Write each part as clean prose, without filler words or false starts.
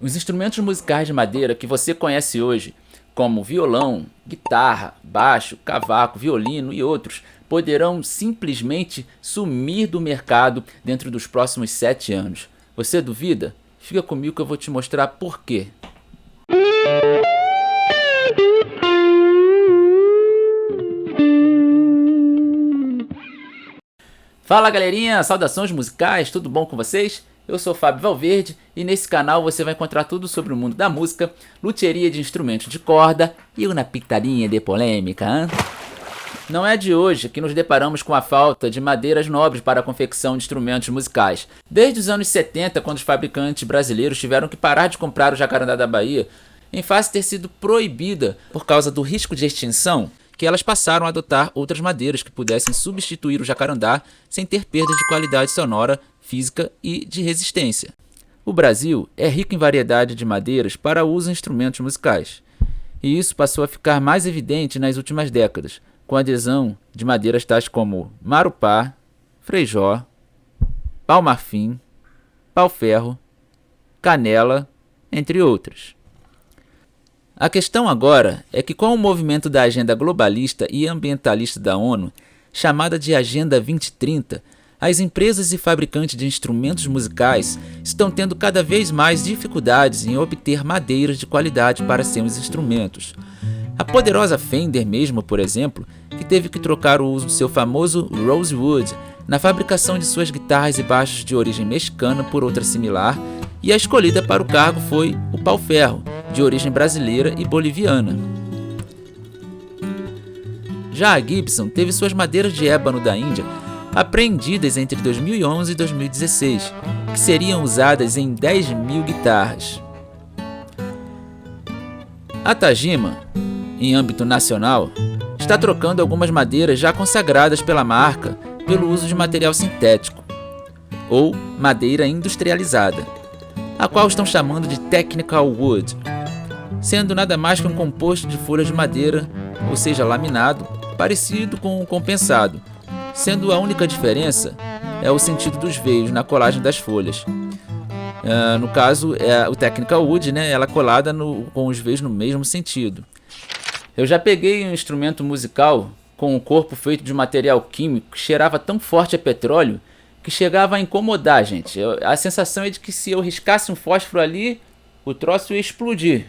Os instrumentos musicais de madeira que você conhece hoje, como violão, guitarra, baixo, cavaco, violino e outros, poderão simplesmente sumir do mercado dentro dos próximos 7 anos. Você duvida? Fica comigo que eu vou te mostrar por quê. Fala galerinha, saudações musicais, tudo bom com vocês? Eu sou o Fábio Valverde e nesse canal você vai encontrar tudo sobre o mundo da música, luthieria de instrumentos de corda e uma pitadinha de polêmica, hein? Não é de hoje que nos deparamos com a falta de madeiras nobres para a confecção de instrumentos musicais. Desde os anos 70, quando os fabricantes brasileiros tiveram que parar de comprar o jacarandá da Bahia, em face de ter sido proibida por causa do risco de extinção, que elas passaram a adotar outras madeiras que pudessem substituir o jacarandá sem ter perda de qualidade sonora, física e de resistência. O Brasil é rico em variedade de madeiras para uso em instrumentos musicais, e isso passou a ficar mais evidente nas últimas décadas, com a adesão de madeiras tais como marupá, freijó, pau-marfim, pau-ferro, canela, entre outras. A questão agora é que com o movimento da agenda globalista e ambientalista da ONU, chamada de Agenda 2030, as empresas e fabricantes de instrumentos musicais estão tendo cada vez mais dificuldades em obter madeiras de qualidade para seus instrumentos. A poderosa Fender mesmo, por exemplo, que teve que trocar o uso do seu famoso Rosewood na fabricação de suas guitarras e baixos de origem mexicana por outra similar, e a escolhida para o cargo foi o pau-ferro, de origem brasileira e boliviana. Já a Gibson teve suas madeiras de ébano da Índia apreendidas entre 2011 e 2016, que seriam usadas em 10.000 guitarras. A Tajima, em âmbito nacional, está trocando algumas madeiras já consagradas pela marca pelo uso de material sintético, ou madeira industrializada, a qual estão chamando de Technical Wood, sendo nada mais que um composto de folhas de madeira, ou seja, laminado, parecido com o compensado, sendo a única diferença é o sentido dos veios na colagem das folhas. No caso, o Technical Wood, né, ela colada com os veios no mesmo sentido. Eu já peguei um instrumento musical com um corpo feito de material químico que cheirava tão forte a petróleo que chegava a incomodar, gente. A sensação é de que se eu riscasse um fósforo ali, o troço ia explodir.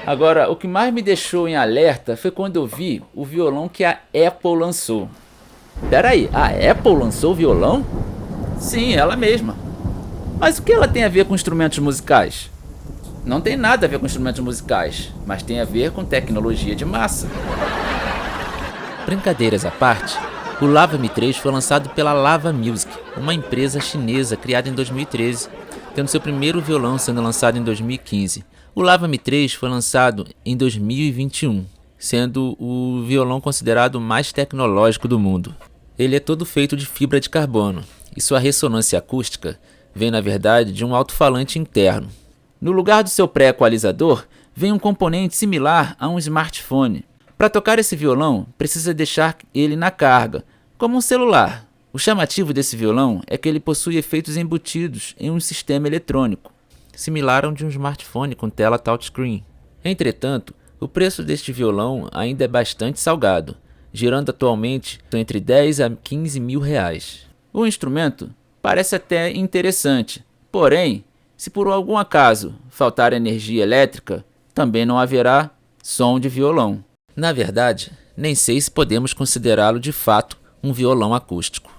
Agora, o que mais me deixou em alerta foi quando eu vi o violão que a Apple lançou. Peraí, a Apple lançou o violão? Sim, ela mesma. Mas o que ela tem a ver com instrumentos musicais? Não tem nada a ver com instrumentos musicais, mas tem a ver com tecnologia de massa. Brincadeiras à parte, o Lava M3 foi lançado pela Lava Music, uma empresa chinesa criada em 2013, tendo seu primeiro violão sendo lançado em 2015. O Lava M3 foi lançado em 2021, sendo o violão considerado o mais tecnológico do mundo. Ele é todo feito de fibra de carbono, e sua ressonância acústica vem na verdade de um alto-falante interno. No lugar do seu pré-equalizador, vem um componente similar a um smartphone. Para tocar esse violão, precisa deixar ele na carga, como um celular. O chamativo desse violão é que ele possui efeitos embutidos em um sistema eletrônico, similar ao de um smartphone com tela touchscreen. Entretanto, o preço deste violão ainda é bastante salgado, girando atualmente entre 10 a 15 mil reais. O instrumento parece até interessante, porém, se por algum acaso faltar energia elétrica, também não haverá som de violão. Na verdade, nem sei se podemos considerá-lo de fato um violão acústico.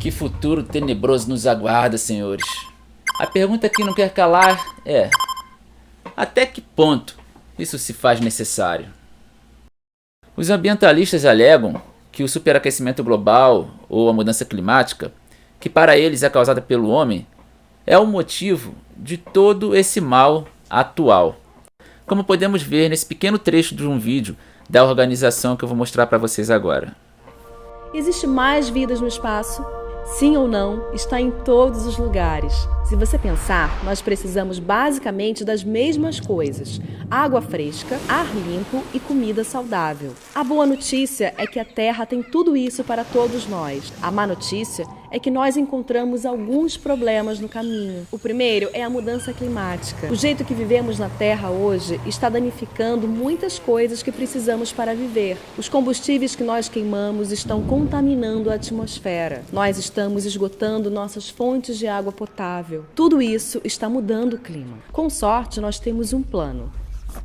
Que futuro tenebroso nos aguarda, senhores. A pergunta que não quer calar é: até que ponto isso se faz necessário? Os ambientalistas alegam que o superaquecimento global ou a mudança climática, que para eles é causada pelo homem, é o motivo de todo esse mal atual. Como podemos ver nesse pequeno trecho de um vídeo da organização que eu vou mostrar para vocês agora. Existe mais vidas no espaço? Sim ou não, está em todos os lugares. Se você pensar, nós precisamos basicamente das mesmas coisas: água fresca, ar limpo e comida saudável. A boa notícia é que a Terra tem tudo isso para todos nós. A má notícia é que nós encontramos alguns problemas no caminho. O primeiro é a mudança climática. O jeito que vivemos na Terra hoje está danificando muitas coisas que precisamos para viver. Os combustíveis que nós queimamos estão contaminando a atmosfera. Nós estamos esgotando nossas fontes de água potável. Tudo isso está mudando o clima. Com sorte, nós temos um plano.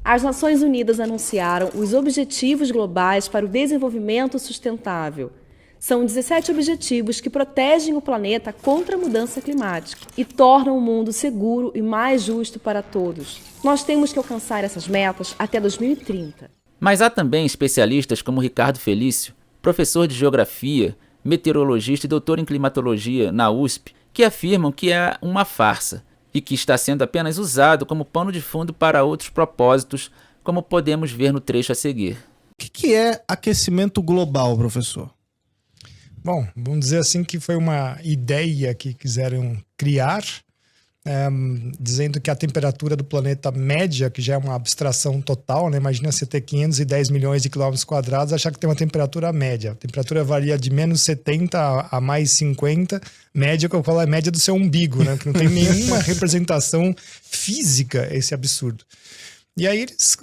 As Nações Unidas anunciaram os Objetivos Globais para o Desenvolvimento Sustentável. São 17 objetivos que protegem o planeta contra a mudança climática e tornam o mundo seguro e mais justo para todos. Nós temos que alcançar essas metas até 2030. Mas há também especialistas como Ricardo Felício, professor de Geografia, meteorologista e doutor em Climatologia na USP, que afirmam que é uma farsa e que está sendo apenas usado como pano de fundo para outros propósitos, como podemos ver no trecho a seguir. O que é aquecimento global, professor? Bom, vamos dizer assim que foi uma ideia que quiseram criar, dizendo que a temperatura do planeta média, que já é uma abstração total, né? Imagina você ter 510 milhões de quilômetros quadrados, achar que tem uma temperatura média. A temperatura varia de menos 70 a mais 50, média, que eu falo é média do seu umbigo, né? Que não tem nenhuma representação física esse absurdo. E aí eles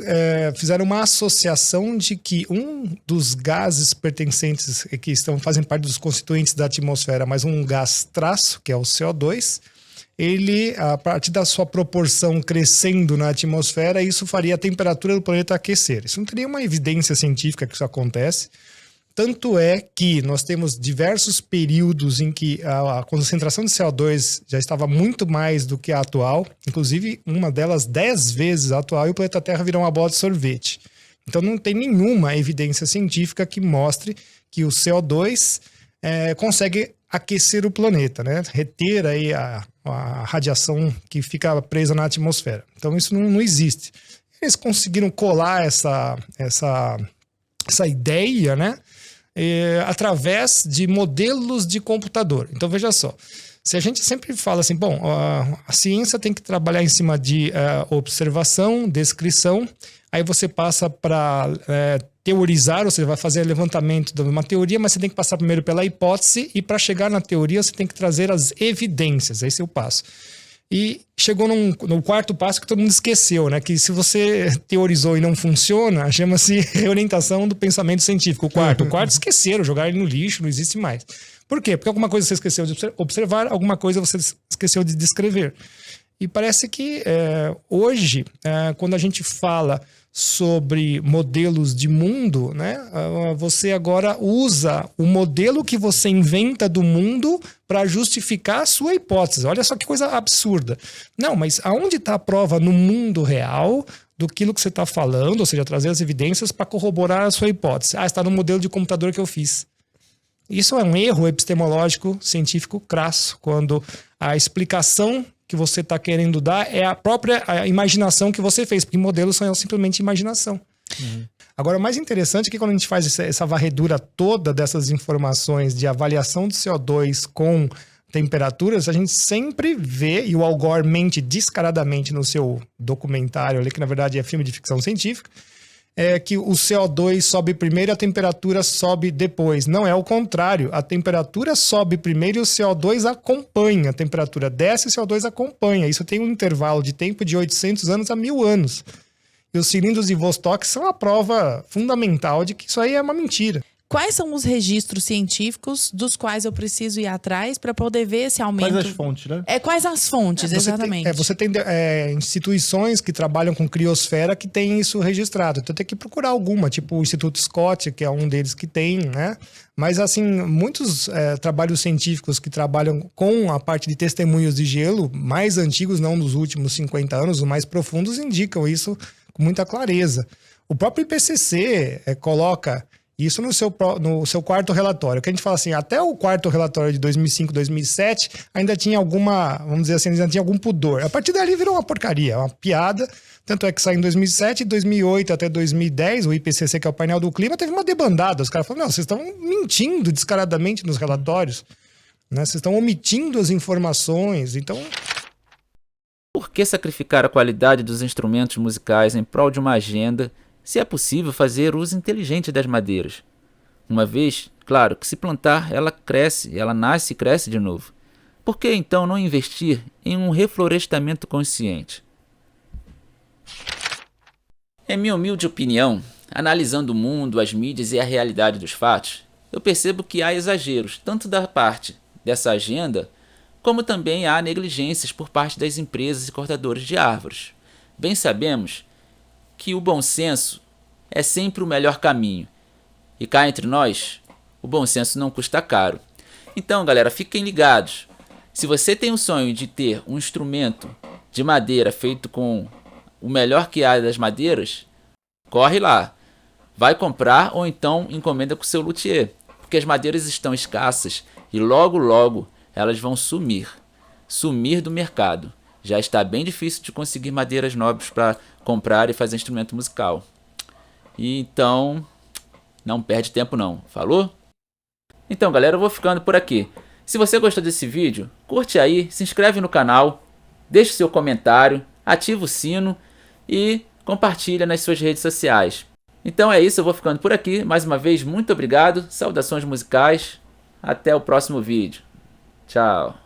fizeram uma associação de que um dos gases pertencentes, que fazem parte dos constituintes da atmosfera, mas um gás traço, que é o CO2, ele, a partir da sua proporção crescendo na atmosfera, isso faria a temperatura do planeta aquecer. Isso não tem nenhuma evidência científica que isso acontece. Tanto é que nós temos diversos períodos em que a concentração de CO2 já estava muito mais do que a atual, inclusive uma delas 10 vezes a atual, e o planeta Terra virou uma bola de sorvete. Então não tem nenhuma evidência científica que mostre que o CO2 consegue aquecer o planeta, né? Reter aí a radiação que fica presa na atmosfera. Então isso não existe. Eles conseguiram colar essa ideia, né? Através de modelos de computador. Então veja só, se a gente sempre fala assim, bom, a ciência tem que trabalhar em cima de observação, descrição, aí você passa para teorizar, ou seja, vai fazer levantamento de uma teoria, mas você tem que passar primeiro pela hipótese, e para chegar na teoria você tem que trazer as evidências, esse é o passo. E chegou no quarto passo que todo mundo esqueceu, né? Que se você teorizou e não funciona, chama-se reorientação do pensamento científico. O quarto esqueceram, jogaram ele no lixo, não existe mais. Por quê? Porque alguma coisa você esqueceu de observar, alguma coisa você esqueceu de descrever. E parece que hoje, quando a gente fala sobre modelos de mundo, né? Você agora usa o modelo que você inventa do mundo para justificar a sua hipótese. Olha só que coisa absurda. Não, mas aonde está a prova no mundo real do que você está falando, ou seja, trazer as evidências para corroborar a sua hipótese? Está no modelo de computador que eu fiz. Isso é um erro epistemológico científico crasso, quando a explicação que você está querendo dar é a própria imaginação que você fez, porque modelos são simplesmente imaginação. Agora, o mais interessante é que quando a gente faz essa varredura toda dessas informações de avaliação de CO2 com temperaturas, a gente sempre vê, e o Al Gore mente descaradamente no seu documentário ali, que na verdade é filme de ficção científica, que o CO2 sobe primeiro e a temperatura sobe depois. Não, é o contrário. A temperatura sobe primeiro e o CO2 acompanha. A temperatura desce e o CO2 acompanha. Isso tem um intervalo de tempo de 800 anos a 1000 anos. E os cilindros de Vostok são a prova fundamental de que isso aí é uma mentira. Quais são os registros científicos dos quais eu preciso ir atrás para poder ver esse aumento? Quais as fontes, né? Quais as fontes, exatamente? Você tem instituições que trabalham com criosfera que têm isso registrado. Então tem que procurar alguma, tipo o Instituto Scott, que é um deles que tem, né? Mas assim, muitos trabalhos científicos que trabalham com a parte de testemunhos de gelo, mais antigos, não dos últimos 50 anos, os mais profundos, indicam isso com muita clareza. O próprio IPCC coloca isso no seu quarto relatório, que a gente fala assim, até o quarto relatório de 2005, 2007, ainda tinha alguma, vamos dizer assim, ainda tinha algum pudor. A partir dali virou uma porcaria, uma piada, tanto é que saiu em 2007, 2008 até 2010, o IPCC, que é o painel do clima, teve uma debandada. Os caras falaram, não, vocês estão mentindo descaradamente nos relatórios, né? Vocês estão omitindo as informações, então... Por que sacrificar a qualidade dos instrumentos musicais em prol de uma agenda, se é possível fazer uso inteligente das madeiras? Uma vez, Claro que se plantar, ela cresce, ela nasce e cresce de novo. Por que então não investir em um reflorestamento consciente? Em minha humilde opinião, analisando o mundo, as mídias e a realidade dos fatos, eu percebo que há exageros, tanto da parte dessa agenda, como também há negligências por parte das empresas e cortadores de árvores. Bem sabemos que o bom senso é sempre o melhor caminho. E cá entre nós, o bom senso não custa caro. Então, galera, fiquem ligados. Se você tem o sonho de ter um instrumento de madeira feito com o melhor que há das madeiras, corre lá. Vai comprar ou então encomenda com o seu luthier, porque as madeiras estão escassas e logo logo elas vão sumir do mercado. Já está bem difícil de conseguir madeiras nobres para comprar e fazer instrumento musical. E então, não perde tempo não, falou? Então galera, eu vou ficando por aqui. Se você gostou desse vídeo, curte aí, se inscreve no canal, deixe seu comentário, ativa o sino e compartilha nas suas redes sociais. Então é isso, eu vou ficando por aqui. Mais uma vez, muito obrigado, saudações musicais, até o próximo vídeo. Tchau.